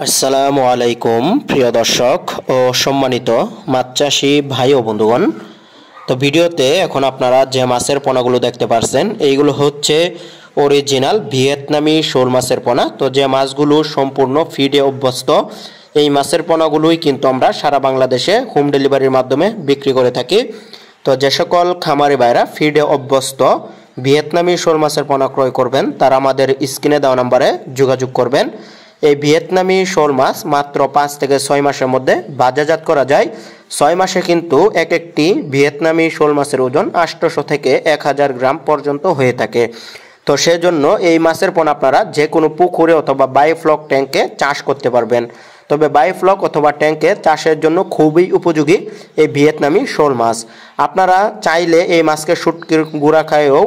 আসসালামু আলাইকুম প্রিয় দর্শক ও সম্মানিত মাছ চাষি ভাই ও বন্ধুগণ। তো ভিডিওতে এখন আপনারা যে মাছের পোনাগুলো দেখতে পাচ্ছেন এইগুলো হচ্ছে অরিজিনাল ভিয়েতনামি শোল মাছের পোনা। তো যে মাছগুলো সম্পূর্ণ ফিডে অভ্যস্ত এই মাছের পোনাগুলোই কিন্তু আমরা সারা বাংলাদেশে হোম ডেলিভারির মাধ্যমে বিক্রি করে থাকি। তো যে সকল খামারি ভাইরা ফিডে অভ্যস্ত ভিয়েতনামি শোল মাছের পোনা ক্রয় করবেন তারা আমাদের স্ক্রিনে দেওয়া নম্বরে যোগাযোগ করবেন। এই ভিয়েতনামি শোল মাছ মাত্র 5 থেকে 6 মাসের মধ্যে বাজারজাত করা যায়। 6 মাসে কিন্তু একটি ভিয়েতনামি শোল মাছের ওজন 800 থেকে 1000 গ্রাম পর্যন্ত হয়ে থাকে। তো সেজন্য এই মাছের পোনা আপনারা যে কোনো পুকুরে অথবা বায়োফ্লক ট্যাঙ্কে চাষ করতে পারবেন। তবে বায়োফ্লক অথবা ট্যাঙ্কে চাষের জন্য খুবই উপযোগী এই ভিয়েতনামি শোল মাছ। আপনারা চাইলে এই মাছকে শুটকির গুঁড়া খায়েও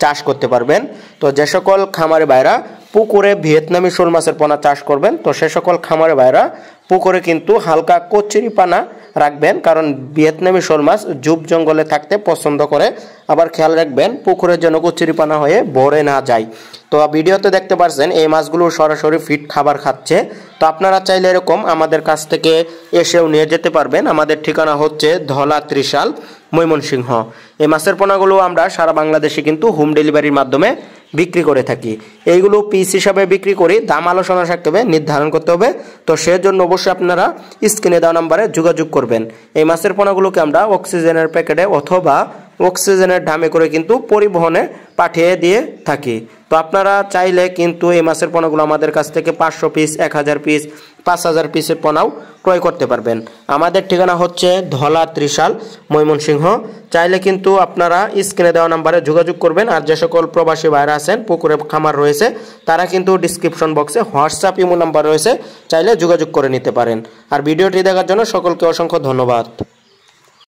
চাষ করতে পারবেন। তো যে সকল খামারি ভাইরা পুকুরে ভিয়েতনামি শোল মাছের পোনা চাষ করবেন তো সে সকল খামারি ভাইরা পুকুরে কিন্তু হালকা কচুরি পানা রাখবেন, কারণ ভিয়েতনামি শোল মাছ ঝোপ জঙ্গলে থাকতে পছন্দ করে। আবার খেয়াল রাখবেন পুকুরের যেন কচুরি পানা হয়ে ভরে না যায়। তো ভিডিওতে দেখতে পাচ্ছেন এই মাছগুলো সরাসরি ফিট খাবার খাচ্ছে। তো আপনারা চাইলে এরকম আমাদের কাছ থেকে এসেও নিয়ে যেতে পারবেন। আমাদের ঠিকানা হচ্ছে ধলা ত্রিশাল, ময়মনসিংহ। এই মাছের পোনাগুলো আমরা সারা বাংলাদেশে কিন্তু হোম ডেলিভারির মাধ্যমে বিক্রি করে থাকি। এইগুলো পিস হিসাবে বিক্রি করি, দাম আলোচনা থাকতে হবে, নির্ধারণ করতে হবে। তো সেজন্য অবশ্যই আপনারা স্ক্রিনে দেওয়া নম্বরে যোগাযোগ করবেন। এই মাছের পোনাগুলোকে আমরা অক্সিজেনের প্যাকেটে অথবা অক্সিজেনের ড্রামে করে কিন্তু পরিবহনে পাঠিয়ে দিয়ে থাকি। তো আপনারা চাইলে কিন্তু এই মাছের পোনাগুলো আমাদের কাছ থেকে 500 পিস, 1000 পিস, 5000 পিসের পোনাও ক্রয় করতে পারবেন। আমাদের ঠিকানা হচ্ছে ধলা ত্রিশাল, ময়মনসিংহ। চাইলে কিন্তু আপনারা স্ক্রিনে দেওয়া নাম্বারে যোগাযোগ করবেন। আর যে সকল প্রবাসী ভাইরা আছেন পুকুরে খামার রয়েছে তারা কিন্তু ডিসক্রিপশন বক্সে হোয়াটসঅ্যাপ ইমো নাম্বার রয়েছে, চাইলে যোগাযোগ করে নিতে পারেন। আর ভিডিওটি দেখার জন্য সকলকে অসংখ্য ধন্যবাদ।